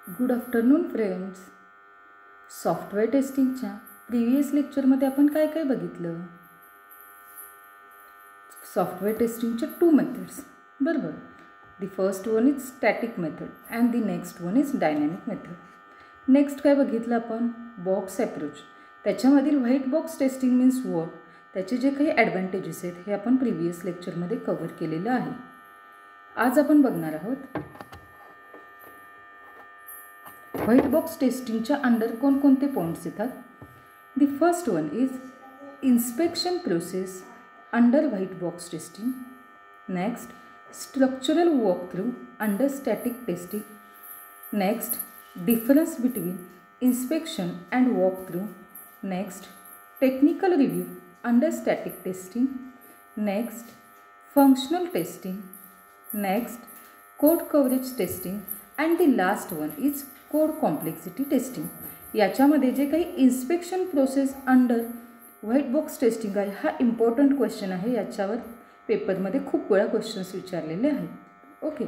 Good afternoon friends. Software टेस्टिंगच्या previous लेक्चरमध्ये आपण काय काय बघितलं. सॉफ्टवेअर टेस्टिंगच्या 2 मेथड्स बरोबर. The first one is static method and the next one is dynamic method. Next काय बघितलं आपण, बॉक्स अप्रोच. त्याच्यामधील white box testing means what, त्याचे जे काही ॲडव्हान्टेजेस आहेत हे आपण प्रिव्हियस लेक्चरमध्ये कव्हर केलेलं आहे. आज आपण बघणार आहोत व्हाईट बॉक्स टेस्टिंगच्या अंडर कोणकोणते पॉईंट्स येतात. The first one is inspection process under white box testing. Next structural walk through under static testing. Next difference between inspection and walk through. Next technical review under static testing. Next functional testing. Next code coverage testing and the last one is code complexity testing. याच्यामध्ये जे काही inspection process under white box testing आहे हा important question आहे. याच्यावर पेपरमध्ये खूप वेळा क्वेश्चन्स विचारलेले आहेत. ओके,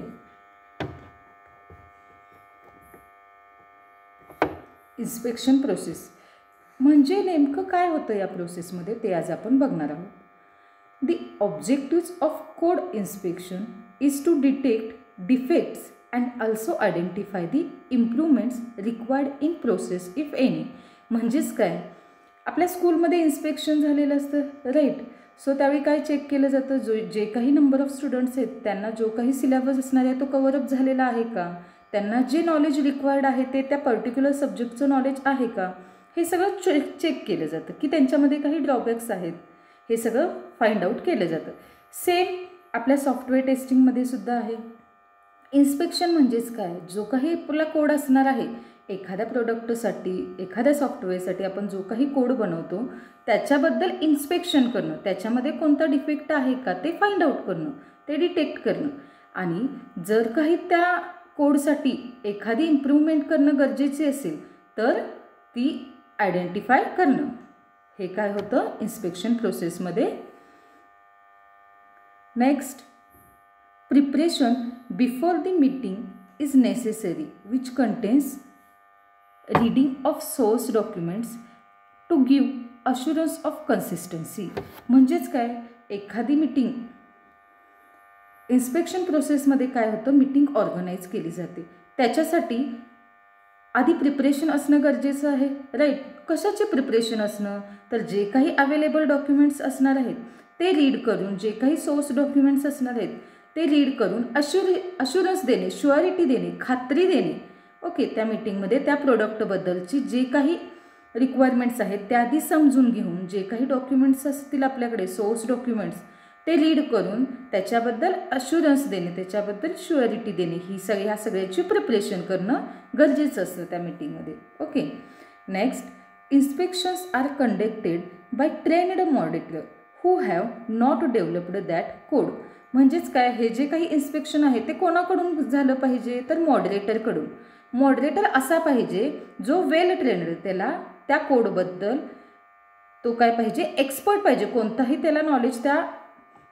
इन्स्पेक्शन प्रोसेस म्हणजे नेमकं काय होतं या प्रोसेसमध्ये ते आज आपण बघणार आहोत. The objectives of code inspection is to detect defects and also identify the improvements required in process if any. म्हणजेच काय, आपल्या स्कूलमध्ये इन्स्पेक्शन झालेलं असतं राईट. सो त्यावेळी काय चेक केलं जातं, जे काही नंबर ऑफ स्टुडंट्स आहेत त्यांना जो काही सिलेबस असणार आहे तो कव्हरअप झालेला आहे का, त्यांना जे नॉलेज रिक्वायर्ड आहे ते त्या पर्टिक्युलर सब्जेक्टचं नॉलेज आहे का, हे सगळं चेक केलं जातं. की त्यांच्यामध्ये काही ड्रॉबॅक्स आहेत हे सगळं फाइंड आउट केलं जातं. सेम आपल्या सॉफ्टवेअर टेस्टिंगमध्ये सुद्धा आहे. इन्स्पेक्शन म्हणजेच काय, जो काही आपला कोड असणार आहे एखाद्या प्रोडक्टसाठी एखाद्या सॉफ्टवेअरसाठी आपण जो काही कोड बनवतो त्याच्याबद्दल इन्स्पेक्शन करणं, त्याच्यामध्ये कोणता डिफेक्ट आहे का ते फाइंड आउट करणं, ते डिटेक्ट करणं. आणि जर काही त्या कोडसाठी एखादी इम्प्रूव्हमेंट करणं गरजेचे असेल तर ती आयडेंटिफाय करणं, हे काय होतं इन्स्पेक्शन प्रोसेसमध्ये. Next preparation before the meeting is necessary which contents reading of source documents to give assurance of consistency. म्हणजेच काय, एखादी मीटिंग इन्स्पेक्शन प्रोसेसमध्ये काय होतं, मीटिंग ऑर्गनाईज केली जाते. त्याच्यासाठी आधी प्रिपरेशन असणं गरजेचं आहे राईट. कशाचे प्रिपरेशन असणं, तर जे काही अवेलेबल डॉक्युमेंट्स असणार आहेत ते रीड करून, जे काही सोर्स डॉक्युमेंट्स असणार आहेत ते रीड करून अश्युरन्स देणे, शुअरिटी देणे, खात्री देणे. ओके, त्या मीटिंगमध्ये त्या प्रोडक्टबद्दलची जे काही रिक्वायरमेंट्स आहेत त्या आधी समजून घेऊन, जे काही डॉक्युमेंट्स असतील आपल्याकडे सोर्स डॉक्युमेंट्स ते रीड करून त्याच्याबद्दल अश्युरन्स देणे, त्याच्याबद्दल शुअरिटी देणे, ह्या सगळ्याची प्रिपरेशन करणं गरजेचं असतं त्या मीटिंगमध्ये. Okay, next inspections are conducted by trained monitor who have not developed that code. म्हणजेच काय, हे जे काही इन्स्पेक्शन आहे ते कोणाकडून झालं पाहिजे, तर मॉडरेटरकडून. मॉडरेटर असा पाहिजे जो वेल ट्रेन्ड, त्याला त्या कोडबद्दल तो काय पाहिजे, एक्सपर्ट पाहिजे. कोणताही त्याला नॉलेज, त्या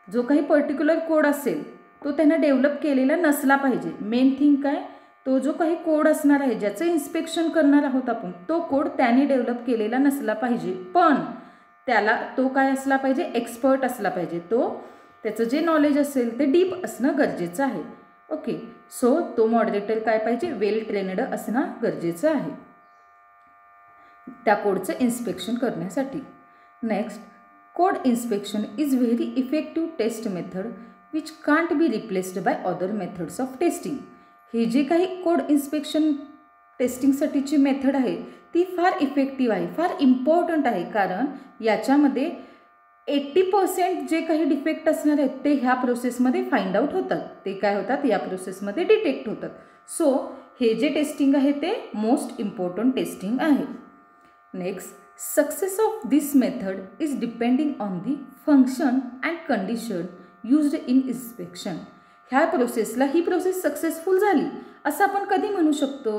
जो काही पर्टिक्युलर कोड असेल तो त्यानं डेव्हलप केलेला नसला पाहिजे. मेन थिंग काय, तो जो काही कोड असणार आहे ज्याचं इन्स्पेक्शन करणार आहोत आपण, तो कोड त्याने डेव्हलप केलेला नसला पाहिजे. पण त्याला तो काय असला पाहिजे, एक्सपर्ट असला पाहिजे. त्याचं जे नॉलेज असेल ते डीप असणं गरजेचं आहे. ओके, सो तो मॉडरेटर काय पाहिजे, वेल ट्रेन्ड असणं गरजेचं आहे त्या कोडचं इन्स्पेक्शन करण्यासाठी. Next code inspection is very effective test method which can't be replaced by other methods of testing. हे जे काही कोड इन्स्पेक्शन टेस्टिंगसाठीची मेथड आहे ती फार इफेक्टिव्ह आहे, फार इम्पॉर्टंट आहे. कारण याच्यामध्ये 80% जे काही डिफेक्ट असणार आहेत ते ह्या प्रोसेसमध्ये फाइंड आउट होतात, ते काय होतात या प्रोसेसमध्ये डिटेक्ट होतात. सो हे जे टेस्टिंग आहे ते मोस्ट इम्पॉर्टंट टेस्टिंग आहे. Next success of this method is depending on the function and condition used in inspection. ह्या प्रोसेसला ही प्रोसेस सक्सेसफुल झाली असं आपण कधी म्हणू शकतो,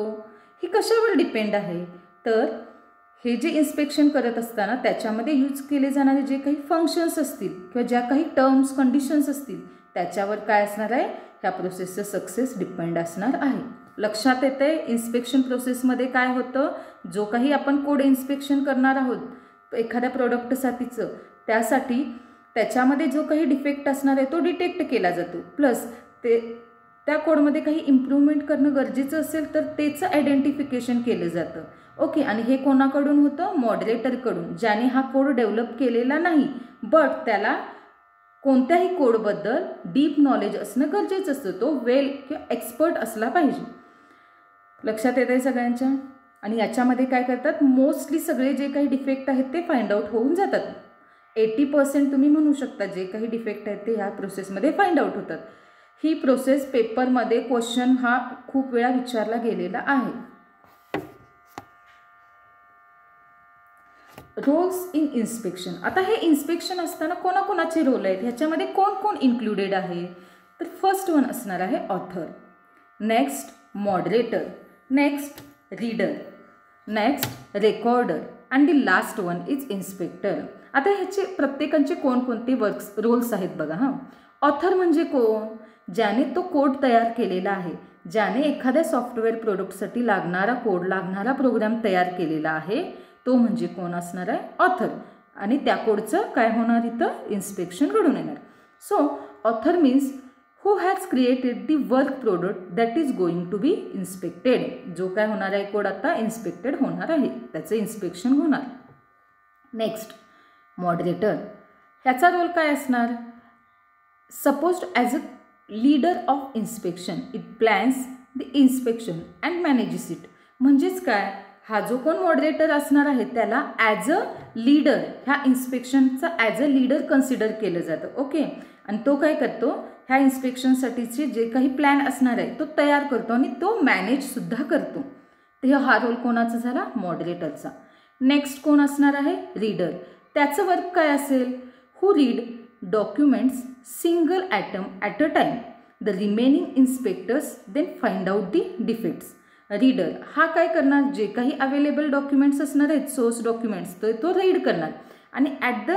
ही कशावर डिपेंड आहे, तर हे जे इन्स्पेक्शन करत असताना त्याच्यामध्ये यूज केले जाणारे जे काही फंक्शन्स असतील किंवा ज्या काही टर्म्स कंडिशन्स असतील त्याच्यावर काय असणार आहे, ह्या प्रोसेसचं सक्सेस डिपेंड असणार आहे. लक्षात येते इन्स्पेक्शन प्रोसेसमध्ये काय होतं, जो काही आपण कोड इन्स्पेक्शन करणार आहोत एखाद्या प्रोडक्टसाठीचं, त्यासाठी त्याच्यामध्ये जो काही डिफेक्ट असणार आहे तो डिटेक्ट केला जातो, प्लस त्या कोडमध्ये काही इम्प्रूव्हमेंट करणं गरजेचं असेल तर त्याचं आयडेंटिफिकेशन केलं जातं. ओके, आणि हे कोणाकडून होतं, मॉडरेटरकडून, ज्याने हा कोड डेव्हलप केलेला नाही बट त्याला कोणत्याही कोडबद्दल डीप नॉलेज असणं गरजेचं असतं, तो वेल किंवा एक्सपर्ट असला पाहिजे. लक्षात येत आहे सगळ्यांच्या. आणि याच्यामध्ये काय करतात, मोस्टली सगळे जे काही डिफेक्ट आहेत ते फाइंड आउट होऊन जातात. 80% तुम्ही म्हणू शकता जे काही डिफेक्ट आहेत ते ह्या प्रोसेसमध्ये फाइंड आउट होतात. ही प्रोसेस पेपरमध्ये क्वेश्चन हा खूप वेळा विचारला गेलेला आहे. Roles in inspection. आता हे इन्स्पेक्शन असताना कोणाकोणाचे रोल आहेत, ह्याच्यामध्ये कोण कोण इन्क्लुडेड आहे, तर फर्स्ट वन असणार आहे author, next moderator, next reader, next recorder and the last one is inspector. आता ह्याचे प्रत्येकांचे कोणकोणते रोल्स आहेत बघा. हां, ऑथर म्हणजे कोण, ज्याने तो कोड तयार केलेला आहे, ज्याने एखाद्या सॉफ्टवेअर प्रोडक्टसाठी लागणारा कोड, लागणारा प्रोग्राम तयार केलेला आहे, तो म्हणजे कोण असणार आहे, ऑथर. आणि त्या कोडचं काय होणार, इथं इन्स्पेक्शन घडून येणार. So author means who has created the work product that is going to be inspected. जो काय होणार आहे कोड आता इन्स्पेक्टेड होणार आहे, त्याचं इन्स्पेक्शन होणार. Next moderator. ह्याचा रोल काय असणार, supposed as a leader of inspection, it plans the inspection and manages it. म्हणजेच काय, हा जो कोण मॉडरेटर असणार आहे त्याला ॲज अ लीडर, ह्या इन्स्पेक्शनचा ॲज अ लीडर कन्सिडर केलं जातं. ओके, आणि तो काय करतो, ह्या इन्स्पेक्शनसाठीचे जे काही प्लॅन असणार आहे तो तयार करतो आणि तो मॅनेजसुद्धा करतो. तर हा रोल कोणाचा झाला, मॉडरेटरचा. नेक्स्ट कोण असणार आहे, रीडर. त्याचं वर्क काय असेल, who read documents single item at a time. The remaining inspectors then find out the defects. Reader हा काय करणार, जे काही अवेलेबल डॉक्युमेंट्स असणार आहेत, सोर्स डॉक्युमेंट्स, तर तो रीड करणार आणि ॲट द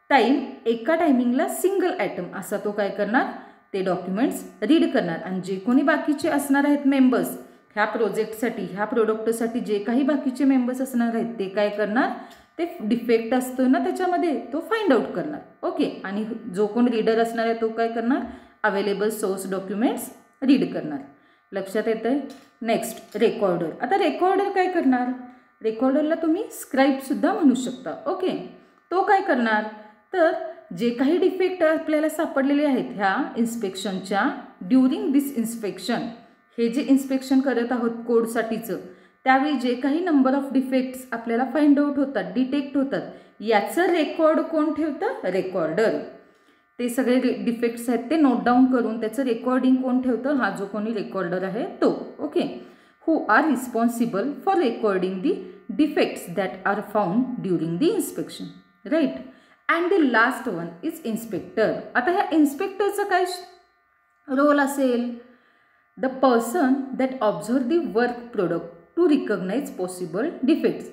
टाईम, एका टायमिंगला सिंगल ॲटम असा तो काय करणार, ते डॉक्युमेंट्स रीड करणार. आणि जे कोणी बाकीचे असणार आहेत मेंबर्स ह्या प्रोजेक्टसाठी, ह्या प्रोडक्टसाठी जे काही बाकीचे मेंबर्स असणार आहेत ते काय करणार, ते डिफेक्ट असतो ना त्याच्यामध्ये तो फाइंड आउट करणार. ओके, आणि जो कोण रीडर असणार आहे तो काय करणार, अवेलेबल सोर्स डॉक्युमेंट्स रीड करणार. लक्षात येतं आहे. Next recorder. आता रेकॉर्डर काय करणार, रेकॉर्डरला तुम्ही स्क्राईबसुद्धा म्हणू शकता. ओके, तो काय करणार, तर जे काही डिफेक्ट आपल्याला सापडलेले आहेत ह्या इन्स्पेक्शनच्या, ड्युरिंग दिस इन्स्पेक्शन, हे जे इन्स्पेक्शन करत आहोत कोडसाठीचं, त्यावेळी जे काही नंबर ऑफ डिफेक्ट्स आपल्याला फाइंड आउट होतात, डिटेक्ट होतात, याचं रेकॉर्ड कोण ठेवतं, रेकॉर्डर. ते सगळे डिफेक्ट्स आहेत ते नोट डाऊन करून त्याचं रेकॉर्डिंग कोण ठेवतं, हा जो कोणी रेकॉर्डर आहे तो. Okay, who are responsible for recording the defects that are found during the inspection, right. And the last one is inspector. आता ह्या इन्स्पेक्टरचं काय रोल असेल, the person that observe the work product to recognize possible defects.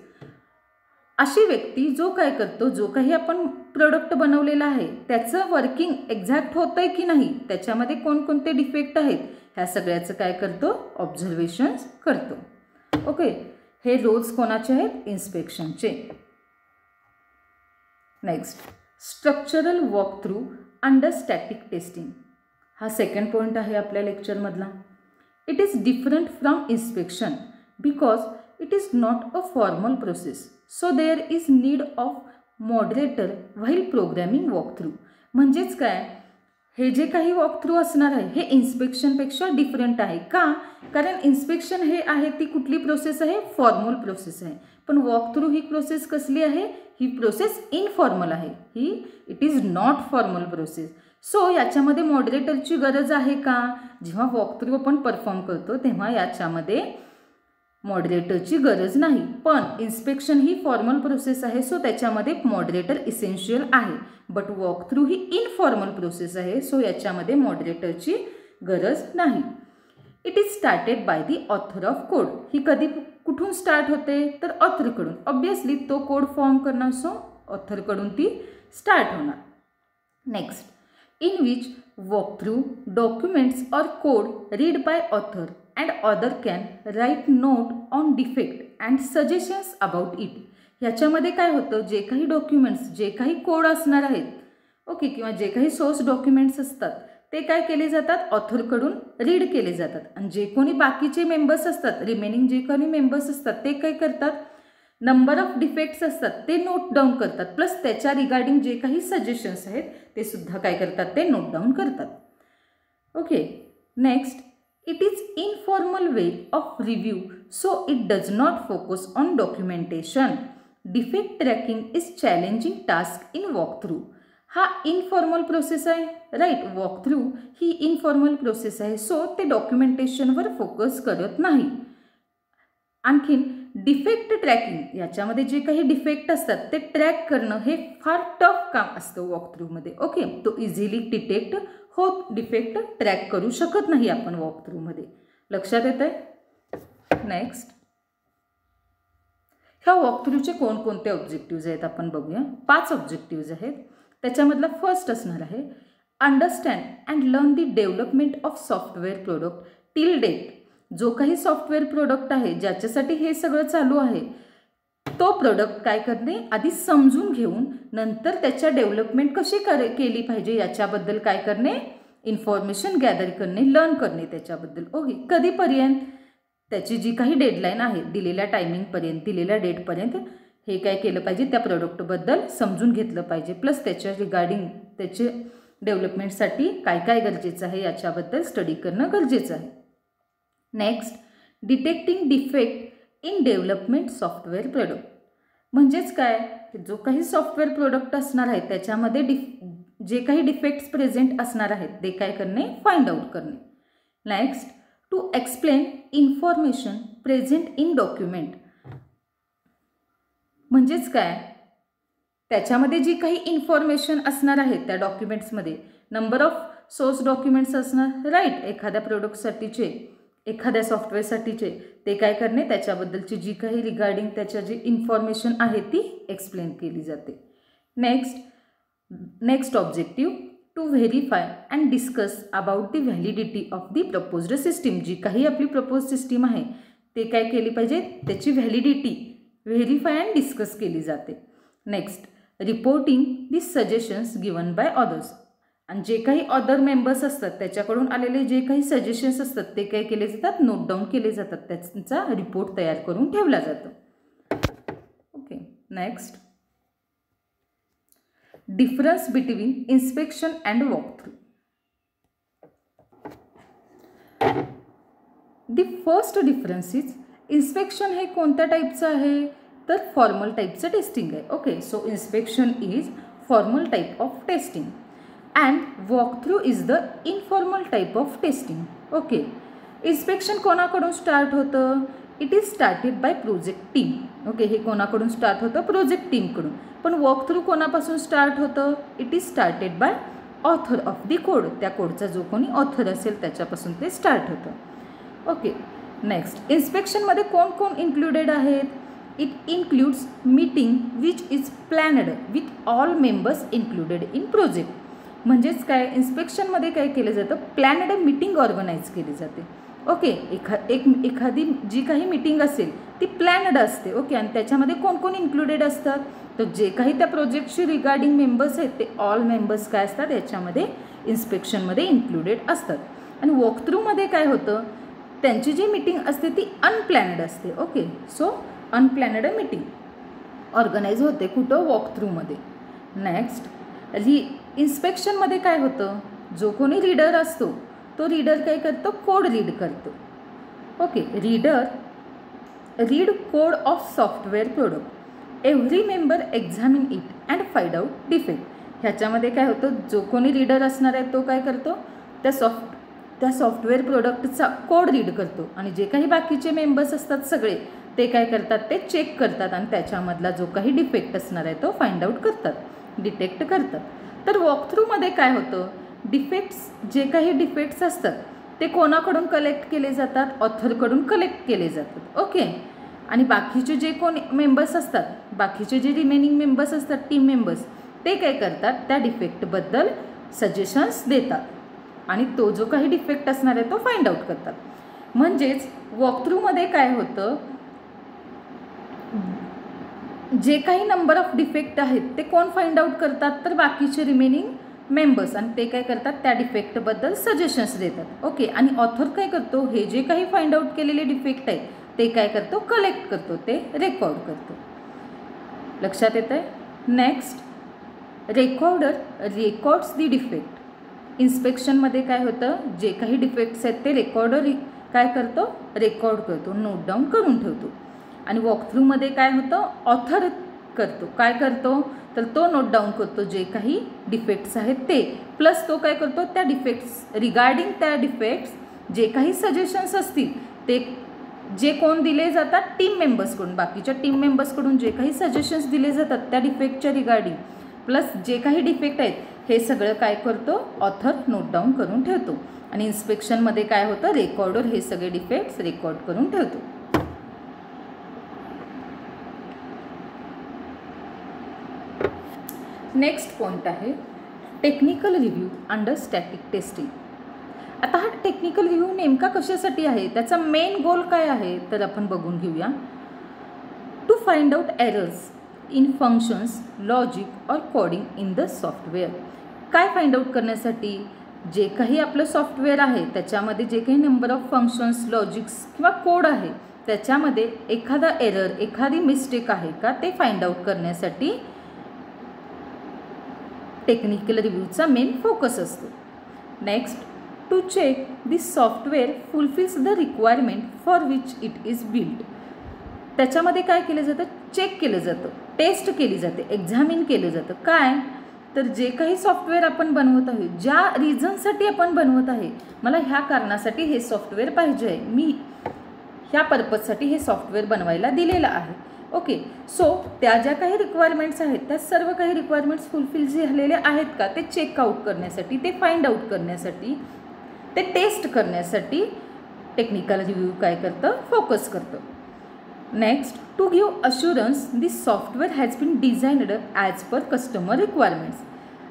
अशी व्यक्ती जो काय करतो, जो काही आपण प्रोडक्ट बनवलेला आहे त्याचं वर्किंग एक्झॅक्ट होतं आहे की नाही, त्याच्यामध्ये कोणकोणते डिफेक्ट आहेत, ह्या सगळ्याचं काय करतो, ऑब्झर्वेशन्स करतो. ओके, हे रोल्स कोणाचे आहेत, इन्स्पेक्शनचे. Next structural walk through under static testing. हा सेकंड पॉईंट आहे आपल्या लेक्चरमधला. It is different from inspection because it is not a formal process, so there is need of moderator while programming walk through. म्हणजेच काय, हे जे काही walk through असणार आहे हे इन्स्पेक्शनपेक्षा डिफरंट आहे. का, कारण इन्स्पेक्शन हे आहे ती कुठली प्रोसेस आहे, फॉर्मल प्रोसेस आहे. पण वॉक थ्रू ही प्रोसेस कसली आहे, ही प्रोसेस इनफॉर्मल आहे, ही it is not formal process. So याच्यामध्ये मॉडरेटरची गरज आहे का, जेव्हा वॉक थ्रू आपण परफॉर्म करतो तेव्हा याच्यामध्ये मॉडरेटरची गरज नाही. पण इन्स्पेक्शन ही फॉर्मल प्रोसेस आहे, सो त्याच्यामध्ये मॉडरेटर इसेन्शियल आहे. बट वॉक थ्रू ही इनफॉर्मल प्रोसेस आहे, सो याच्यामध्ये मॉडरेटरची गरज नाही. It is started by the author of code. ही कधी कुठून स्टार्ट होते, तर ऑथरकडून. ऑब्वियसली तो कोड फॉर्म करणार, सो ऑथरकडून ती स्टार्ट होणार. Next, in which Walkthrough documents or code read by author and author can write note on defect and suggestions about it. ह्याच्यामध्ये काय होतं, जे काही डॉक्युमेंट्स, जे काही कोड असणार आहेत ओके, किंवा जे काही सोर्स डॉक्युमेंट्स असतात ते काय केले जातात, ऑथरकडून रीड केले जातात. आणि जे कोणी बाकीचे मेंबर्स असतात, रिमेनिंग जे कोणी मेंबर्स असतात ते काय करतात, नंबर ऑफ डिफेक्ट्स असतात ते नोट डाऊन करतात, प्लस त्याच्या रिगार्डिंग जे काही सजेशन्स आहेत ते सुद्धा काय करतात, ते नोट डाऊन करतात. Okay, next, it is informal way of review so it does not focus on documentation. Defect tracking is challenging task in walkthrough. हा इनफॉर्मल प्रोसेस आहे, राईट. वॉकथ्रू ही इनफॉर्मल प्रोसेस आहे, सो ते डॉक्युमेंटेशनवर focus करत नाही. आणखीन डिफेक्ट ट्रॅकिंग, याच्यामध्ये जे काही डिफेक्ट असतात ते ट्रॅक करणं हे फार टफ काम असतं वॉकथ्रूमध्ये. ओके, तो इझिली डिटेक्ट होत, डिफेक्ट ट्रॅक करू शकत नाही आपण वॉकथ्रूमध्ये. लक्षात येत आहे. नेक्स्ट, ह्या वॉकथ्रूचे कोणकोणते ऑब्जेक्टिव्ज आहेत आपण बघूया. 5 ऑब्जेक्टिव्ज आहेत. त्याच्यामधला फर्स्ट असणार आहे understand and learn the development of software product till date. जो काही सॉफ्टवेअर प्रोडक्ट आहे ज्याच्यासाठी हे सगळं चालू आहे तो प्रोडक्ट काय करणे, आधी समजून घेऊन नंतर त्याच्या डेव्हलपमेंट कशी केली पाहिजे याच्याबद्दल काय करणे, इन्फॉर्मेशन गॅदर करणे, लर्न करणे त्याच्याबद्दल. ओके, कधीपर्यंत, त्याची जी काही डेडलाईन आहे, दिलेल्या टायमिंगपर्यंत, दिलेल्या डेटपर्यंत हे काय केलं पाहिजे, त्या प्रोडक्टबद्दल समजून घेतलं पाहिजे, प्लस त्याच्या रिगार्डिंग त्याचे डेव्हलपमेंटसाठी काय काय गरजेचं आहे याच्याबद्दल स्टडी करणं गरजेचं आहे. Next, detecting defect in development software product. म्हणजेच काय, जो काही सॉफ्टवेअर प्रोडक्ट असणार आहे त्याच्यामध्ये जे काही डिफेक्ट्स प्रेझेंट असणार आहेत ते काय करणे, फाइंड आउट करणे. Next, to explain information present in document. म्हणजेच काय, त्याच्यामध्ये जी काही इन्फॉर्मेशन असणार आहे त्या डॉक्युमेंट्समध्ये, नंबर ऑफ सोर्स डॉक्युमेंट्स असणार, राईट, एखाद्या प्रोडक्टसाठीचे, एखाद्या सॉफ्टवेअरसाठीचे, ते काय करणे, त्याच्याबद्दलची जी काही रिगार्डिंग त्याच्या जी इन्फॉर्मेशन आहे ती एक्सप्लेन केली जाते. Next objective, to verify and discuss about the validity of the proposed system. जी काही आपली प्रपोज सिस्टीम आहे ते काय केली पाहिजे, त्याची व्हॅलिडिटी व्हेरीफाय अँड डिस्कस केली जाते. Next, reporting the suggestions given by others. आणि जे काही अदर मेंबर्स असतात त्याच्याकडून आलेले जे काही सजेशन्स असतात ते काय केले जातात, नोट डाऊन केले जातात, त्यांचा रिपोर्ट तयार करून ठेवला जातो. Okay, next, difference between inspection and walkthrough. The first difference is, inspection हे कोणत्या टाईपचं आहे, तर फॉर्मल टाईपचं टेस्टिंग आहे. Okay, so inspection is formal type of testing and walkthrough is the informal type of testing. Okay, inspection कोणाकडून start होतं, it is started bye project team. Okay, हे कोणाकडून स्टार्ट होतं, प्रोजेक्ट टीमकडून. पण वॉकथ्रू कोणापासून स्टार्ट होतं, it is started by author of the code. त्या कोडचा जो कोणी ऑथर असेल त्याच्यापासून ते स्टार्ट होतं. ओके, नेक्स्ट, इन्स्पेक्शनमध्ये कोण कोण इन्क्लुडेड आहेत, it includes meeting which is प्लॅनड with all members included in project. म्हणजेच काय, इन्स्पेक्शनमध्ये काय केलं जातं, प्लॅनड मीटिंग ऑर्गनाईज केली जाते. ओके, एखादी जी काही मीटिंग असेल ती प्लॅनड असते. ओके, आणि त्याच्यामध्ये कोण कोण इन्क्लुडेड असतात, तर जे काही त्या प्रोजेक्टशी रिगार्डिंग मेंबर्स आहेत ते ऑल मेंबर्स काय असतात याच्यामध्ये इन्स्पेक्शनमध्ये इन्क्लुडेड असतात. आणि वॉकथ्रूमध्ये काय होतं, त्यांची जी मीटिंग असते ती अनप्लॅनड असते. ओके, सो अनप्लॅनड मीटिंग ऑर्गनाईज होते कुठं, वॉकथ्रूमध्ये. नेक्स्ट, इन्स्पेक्शनमध्ये काय होतं, जो कोणी रीडर असतो तो रीडर काय करतो, कोड रीड करतो. Okay, reader read code of software product. Every member examine it and find out defect. ह्याच्यामध्ये काय होतं, जो कोणी रीडर असणार आहे तो काय करतो, त्या सॉफ्टवेअर प्रोडक्टचा कोड रीड करतो आणि जे काही बाकीचे मेंबर्स असतात सगळे ते काय करतात, ते चेक करतात आणि त्याच्यामधला जो काही डिफेक्ट असणार आहे तो फाइंड आउट करतात, डिटेक्ट करतात. तर वॉकथ्रूमध्ये काय होतं, डिफेक्ट्स, जे काही डिफेक्ट्स असतात ते कोणाकडून कलेक्ट केले जातात, ऑथरकडून कलेक्ट केले जातात. ओके, आणि बाकीचे जे कोण मेंबर्स असतात, बाकीचे जे रिमेनिंग मेंबर्स असतात, टीम मेंबर्स, ते काय करतात, त्या डिफेक्टबद्दल सजेशन्स देतात. आणि तो जो काही डिफेक्ट असणार आहे तो फाइंड आउट करतात. म्हणजेच वॉकथ्रूमध्ये काय होतं, जे काही नंबर ऑफ डिफेक्ट आहेत ते कोण फाइंड आउट करतात, तर बाकीचे रिमेनिंग मेंबर्स, आणि ते काय करतात, त्या डिफेक्टबद्दल सजेशन्स देतात. ओके, आणि ऑथर काय करतो, हे जे काही फाइंड आउट केलेले डिफेक्ट आहेत ते काय करतो, कलेक्ट करतो, ते रेकॉर्ड करतो. लक्षात येतं आहे. नेक्स्ट, रेकॉर्डर रेकॉर्ड्स दी डिफेक्ट. इन्स्पेक्शनमध्ये काय होतं, जे काही डिफेक्ट्स आहेत ते रेकॉर्डर काय करतो, रेकॉर्ड करतो, नोट डाऊन करून ठेवतो. आणि वॉकथ्रूमध्ये काय होतं, ऑथर करतो, काय करतो, तर तो नोट डाऊन करतो जे काही डिफेक्ट्स आहेत ते, प्लस तो काय करतो, त्या डिफेक्ट्स रिगार्डिंग त्या डिफेक्ट्स जे काही सजेशन्स असतील ते जे कोण दिले जातात, टीम मेंबर्सकडून, बाकीच्या टीम मेंबर्सकडून जे काही सजेशन्स दिले जातात त्या डिफेक्टच्या रिगार्डिंग, प्लस जे काही डिफेक्ट आहेत हे सगळं काय करतो, ऑथर नोट डाऊन करून ठेवतो. आणि इन्स्पेक्शनमध्ये काय होतं, रेकॉर्डर हे सगळे डिफेक्ट्स रेकॉर्ड करून ठेवतो. नेक्स्ट पॉईंट आहे technical review under static testing. आता हा टेक्निकल रिव्ह्यू नेमका कशासाठी आहे, त्याचा मेन गोल काय आहे, तर आपण बघून घेऊया. To find out errors in functions, logic और कोडिंग इन द सॉफ्टवेअर. काय फाइंड आउट करण्यासाठी, जे काही आपलं सॉफ्टवेअर आहे त्याच्यामध्ये जे काही नंबर ऑफ फंक्शन्स, लॉजिक्स किंवा कोड आहे त्याच्यामध्ये एखादा एरर, एखादी मिस्टेक आहे का ते फाइंड आउट करण्यासाठी टेक्निकल रिव्ह्यूचा मेन फोकस असतो. Next, to check this software fulfills the requirement for which it is build. त्याच्यामध्ये काय केलं जातं, चेक केलं जातं, टेस्ट केली जाते, एक्झामिन केलं जातं. काय, तर जे काही सॉफ्टवेअर आपण बनवत आहे, ज्या रिझनसाठी आपण बनवत आहे, मला ह्या कारणासाठी हे सॉफ्टवेअर पाहिजे आहे, मी ह्या पर्पजसाठी हे सॉफ्टवेअर बनवायला दिलेलं आहे. ओके, सो त्या ज्या काही रिक्वायरमेंट्स आहेत त्या सर्व काही रिक्वायरमेंट्स फुलफिल झालेले आहेत का ते चेक आउट करण्यासाठी, ते फाइंड आउट करण्यासाठी, ते टेस्ट करण्यासाठी टेक्निकल रिव्ह्यू काय करतं, फोकस करतं. Next, to give assurance this software has been designed as per customer requirements.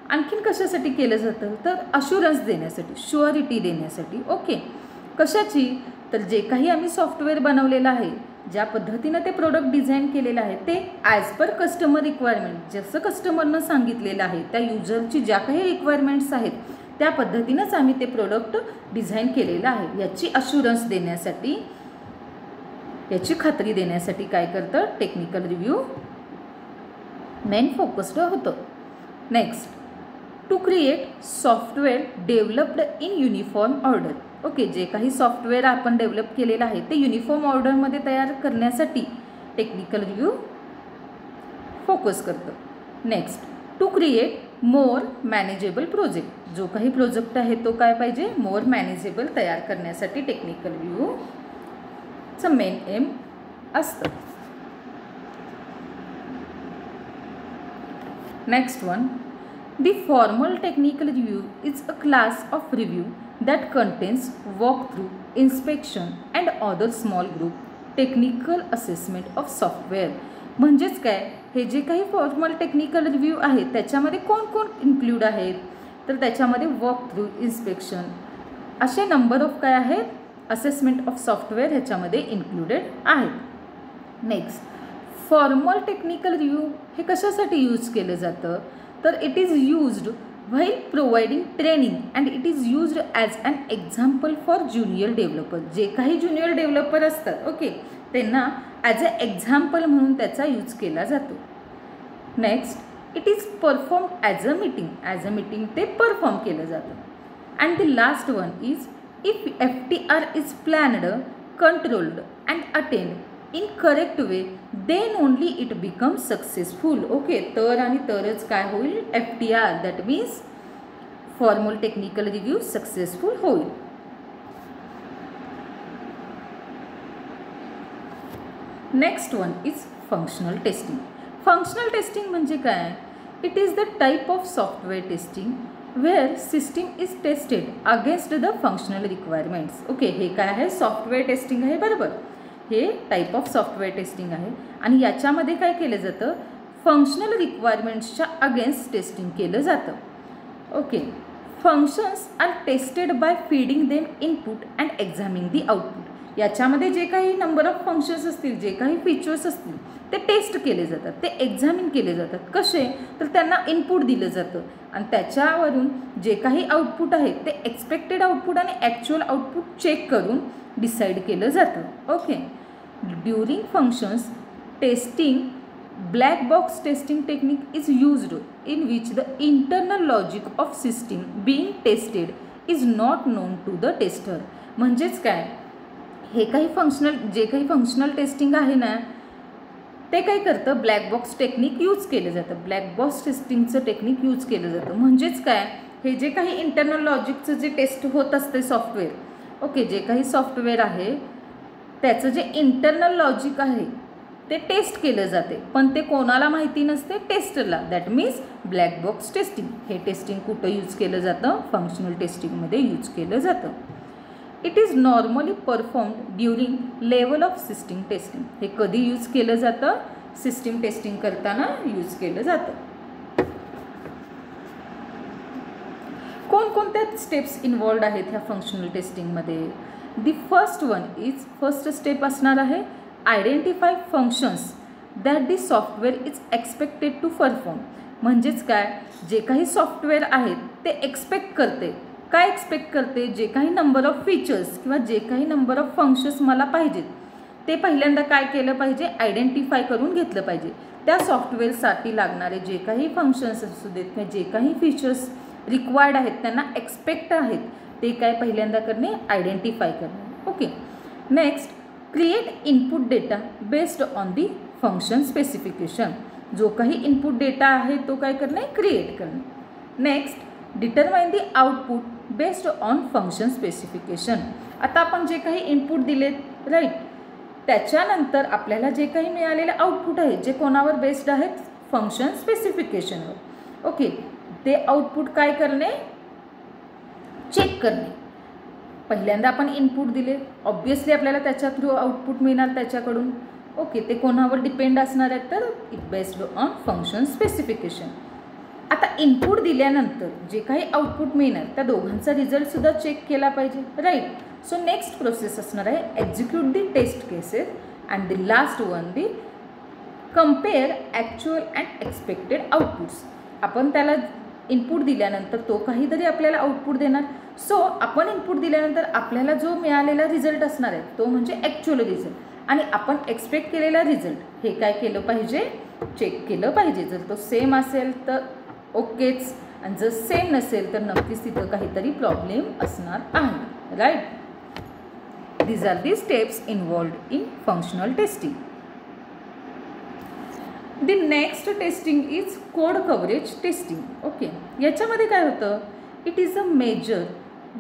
आणखीन कशासाठी केलं जातं, तर अश्युरन्स देण्यासाठी, शुअरिटी देण्यासाठी. ओके, कशाची, तर जे काही आम्ही सॉफ्टवेअर बनवलेलं आहे, ज्या पद्धतीनं ते प्रोडक्ट डिझाईन केलेलं आहे ते ॲज पर कस्टमर रिक्वायरमेंट, जसं कस्टमरनं सांगितलेलं आहे, त्या युजरची ज्या काही रिक्वायरमेंट्स आहेत त्या पद्धतीनंच आम्ही ते प्रोडक्ट डिझाईन केलेलं आहे, याची अश्युरन्स देण्यासाठी, याची खात्री देण्यासाठी काय करतं, टेक्निकल रिव्ह्यू मेन फोकस्ड होतं. Next, to create software developed in uniform order. Okay, जे काही सॉफ्टवेअर आपण डेव्हलप केलेलं आहे ते युनिफॉर्म ऑर्डरमध्ये तयार करण्यासाठी टेक्निकल रिव्ह्यू फोकस करतं. Next, to create more manageable project. जो काही प्रोजेक्ट आहे तो काय पाहिजे, मोर मॅनेजेबल तयार करण्यासाठी टेक्निकल रिव्ह्यूचं मेन एम असतं. Next one, the formal technical review is a class of review that contains walkthrough, inspection and other small group technical assessment of software. म्हणजेच काय, हे जे काही फॉर्मल टेक्निकल रिव्ह्यू आहे त्याच्यामध्ये कोण कोण इन्क्लूड आहेत, तर त्याच्यामध्ये वॉकथ्रू, इन्स्पेक्शन असे नंबर ऑफ काय आहेत, असेसमेंट ऑफ सॉफ्टवेअर ह्याच्यामध्ये इन्क्लुडेड आहेत. नेक्स्ट, फॉर्मल टेक्निकल रिव्ह्यू हे कशासाठी यूज केलं जातं, तर it is used while providing training and it is used as an example for junior developer. जे काही ज्युनियर डेव्हलपर असतात ओके त्यांना ॲज अ एक्झाम्पल म्हणून त्याचा यूज केला जातो. Next, it is performed as a meeting ते परफॉर्म केलं जातं. And the last one is if FTR is planned, controlled and attend in correct way then only it become successful. Okay, तर आणि तरच काय होईल, FTR that means formal technical review successful होईल. Next one is functional testing. Functional testing म्हणजे काय, it is the type of software testing where system is tested against the functional requirements. Okay, हे काय आहे, सॉफ्टवेअर टेस्टिंग आहे बरोबर, हे type of software testing आहे आणि याच्यामध्ये काय केलं जातं, फंक्शनल रिक्वायरमेंट्सच्या अगेन्स्ट टेस्टिंग केलं जातं. Okay, functions are tested by feeding them input and examining the output. याच्यामध्ये जे काही नंबर ऑफ फंक्शन्स असतील, जे काही फीचर्स असतील ते टेस्ट केले जातात, ते एक्झामिन केले जातात. कसे? तर त्यांना इनपुट दिलं जातं आणि त्याच्यावरून जे काही आउटपुट आहे ते एक्सपेक्टेड आउटपुट आणि ॲक्च्युअल आउटपुट चेक करून डिसाईड केलं जातं. Okay. During functions testing black box testing technique is used in which the internal logic of system being tested is not known to the tester. म्हणजेच काय, हे काही जे काही फंक्शनल टेस्टिंग आहे ना ते काय करतं, ब्लॅक बॉक्स टेक्निक यूज केलं जातं. ब्लॅक बॉक्स टेस्टिंगचं टेक्निक यूज केलं जातं. म्हणजेच काय, हे जे काही इंटरनल लॉजिकचं जे टेस्ट होत असते सॉफ्टवेअर, ओके, जे काही सॉफ्टवेअर आहे त्याचं जे इंटरनल लॉजिक आहे ते टेस्ट केलं जाते, पण ते कोणाला माहिती नसते, टेस्टरला. That means black box testing. हे टेस्टिंग कुठं यूज केलं जातं, फंक्शनल टेस्टिंगमध्ये यूज केलं जातं. It is normally performed during level of system testing. हे कधी यूज केलं जातं, सिस्टीम टेस्टिंग करताना यूज केलं जातं. कोणकोणत्या स्टेप्स इन्वॉल्ड आहेत ह्या फंक्शनल टेस्टिंगमध्ये? दी फर्स्ट स्टेप असणार आहे identify functions that the software is expected to perform. म्हणजेच काय, जे काही सॉफ्टवेअर आहेत ते एक्सपेक्ट करते. काय एक्सपेक्ट करते? जे काही नंबर ऑफ फीचर्स किंवा जे काही नंबर ऑफ फंक्शन्स मला पाहिजेत ते पहिल्यांदा काय केलं पाहिजे, आयडेंटिफाय करून घेतलं पाहिजे. त्या सॉफ्टवेअरसाठी लागणारे जे काही फंक्शन्स असू देत किंवा जे काही फीचर्स रिक्वायर्ड आहेत, त्यांना एक्सपेक्ट आहेत, ते काय पहिल्यांदा करणे, आयडेंटिफाय करणे. Okay. Next, create input data based on the function specification. जो काही इनपुट डेटा आहे तो काय करणे, क्रिएट करणे. Next, determine the output based on function specification. आता आपण जे काही इनपुट दिलेत, राईट, त्याच्यानंतर आपल्याला जे काही मिळालेले आउटपुट आहे जे कोणावर बेस्ड आहेत, फंक्शन स्पेसिफिकेशनवर. ओके. ते आउटपुट काय करणे, चेक करणे. पहिल्यांदा आपण इनपुट दिले, ऑब्वियसली आपल्याला त्याच्या थ्रू आउटपुट मिळणार त्याच्याकडून. ओके. ते कोणावर डिपेंड असणार आहेत, तर it based on function specification. आता इनपुट दिल्यानंतर जे काही आउटपुट मिळणार त्या दोघांचा रिझल्टसुद्धा चेक केला पाहिजे, राईट. सो नेक्स्ट प्रोसेस असणार आहे execute the test cases and the last one the compare actual and expected outputs. आपण त्याला इनपुट दिल्यानंतर तो काहीतरी आपल्याला आउटपुट देणार. सो आपण इनपुट दिल्यानंतर आपल्याला जो मिळालेला रिझल्ट असणार आहे तो म्हणजे ॲक्च्युअल रिझल्ट, आणि आपण एक्सपेक्ट केलेला रिझल्ट हे काय केलं पाहिजे, चेक केलं पाहिजे. जर तो सेम असेल तर ओकेच, आणि जर सेम नसेल तर नक्कीच तिथं काहीतरी प्रॉब्लेम असणार आहे, right. These are the steps involved in functional testing. The next testing is code coverage testing. Okay. याच्यामध्ये काय होतं, it is a measure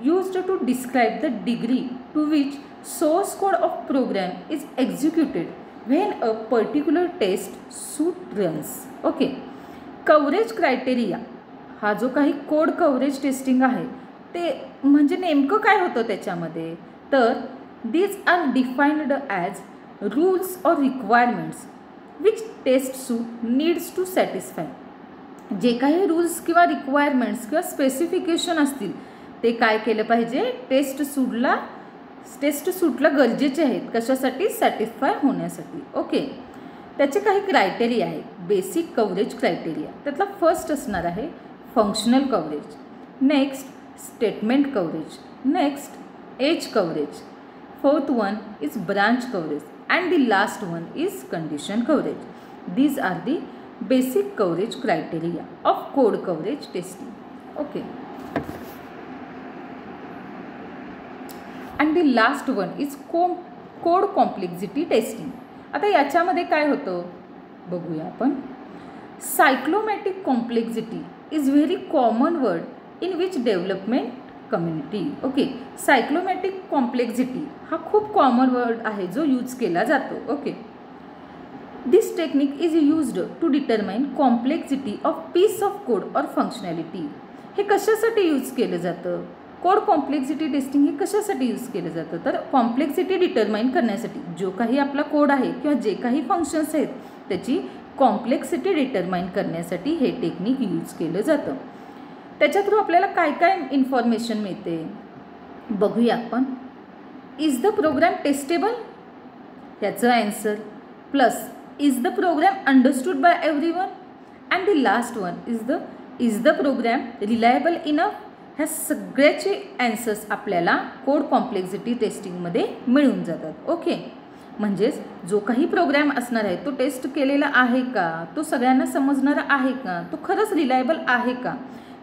used to describe the degree to which source code of program is executed when a particular test suite runs. Okay. Coverage criteria हा जो काही code coverage testing आहे ते म्हणजे नेमकं काय होतं त्याच्यामध्ये, तर these are defined as rules or requirements which test suite needs to satisfy. जे काही रूल्स किंवा रिक्वायरमेंट्स किंवा स्पेसिफिकेशन असतील ते काय केलं पाहिजे, टेस्ट सूटला गरजेचे आहेत. कशासाठी, सॅटिस्फाय होण्यासाठी. ओके. त्याचे काही क्रायटेरिया आहेत, बेसिक कव्हरेज क्रायटेरिया. त्यातला फर्स्ट असणार आहे functional coverage, next statement coverage, next edge coverage, fourth one is branch coverage, and the last one is condition coverage. These are the basic coverage criteria of code coverage testing. Okay. And the last one is code complexity testing. आता याच्यामध्ये काय होतं बघूया आपण. Cyclomatic complexity is very common word in which development community. Okay. Cyclomatic complexity हा खूप common word आहे जो यूज केला जातो. Okay. This technique is used to determine complexity of piece of code और फंक्शनॅलिटी. हे कशासाठी यूज केलं जातं, कोड कॉम्प्लेक्सिटी टेस्टिंग हे कशासाठी यूज केलं जातं, तर कॉम्प्लेक्सिटी डिटरमाइन करण्यासाठी. जो काही आपला कोड आहे किंवा जे काही फंक्शन्स आहेत त्याची कॉम्प्लेक्सिटी डिटरमाइन करण्यासाठी हे टेक्निक यूज केलं जातं. त्याच्या थ्रू आपल्याला काय काय इन्फॉर्मेशन मिळते बघूया आपण. इज द प्रोग्राम टेस्टेबल, ह्याचं answer. Plus is the program understood by everyone, and the last one is the program reliable enough. ह्या सगळ्याचे ॲन्सर्स आपल्याला कोड कॉम्प्लेक्सिटी टेस्टिंगमध्ये मिळून जातात. ओके, म्हणजेच जो काही प्रोग्राम असणार आहे तो टेस्ट केलेला आहे का, तो सगळ्यांना समजणारा आहे का, तो खरंच रिलायबल आहे का,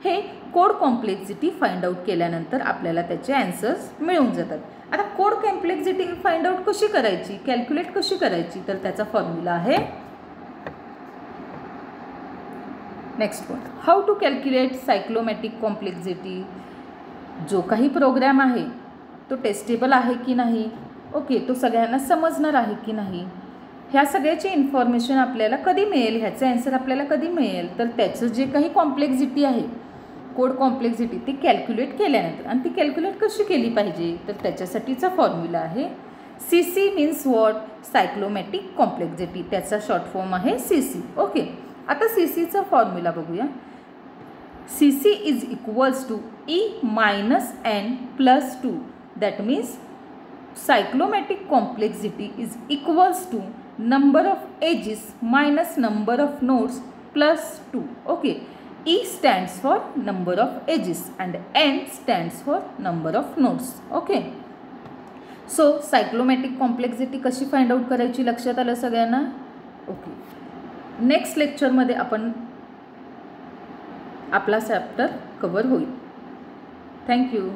हे कोड कॉम्प्लेक्सिटी फाइंड आउट केल्यानंतर आपल्याला त्याचे ॲन्सर्स मिळून जातात. आता कोड कॉम्प्लेक्सिटी फाइंड आउट कशी करायची, कॅल्क्युलेट कशी करायची, तर त्याचा फॉर्म्युला आहे. Next one, how to calculate cyclomatic complexity. जो काही प्रोग्राम आहे तो टेस्टेबल आहे की नाही, ओके, तो सगळ्यांना समजणार आहे की नाही, ह्या सगळ्याची इन्फॉर्मेशन आपल्याला कधी मिळेल, ह्याचं ॲन्सर आपल्याला कधी मिळेल, तर त्याचं जे काही कॉम्प्लेक्सिटी आहे, कोड कॉम्प्लेक्सिटी, ती कॅल्क्युलेट केल्यानंतर. आणि ती कॅल्क्युलेट कशी केली पाहिजे, तर त्याच्यासाठीचा फॉर्म्युला आहे CC means what, cyclomatic complexity, त्याचा शॉर्ट फॉर्म आहे CC. ओके, आता CCचा फॉर्म्युला बघूया. CC is equals to E minus N plus 2. That means cyclomatic complexity is equals to number of edges minus number of nodes plus 2. Okay, E stands for number of edges and N stands for number of nodes. Okay. So cyclomatic complexity कशी find out करायची लक्षात आलं सगळ्यांना. Okay, next लेक्चरमध्ये आपण आपला chapter cover होईल. Thank you.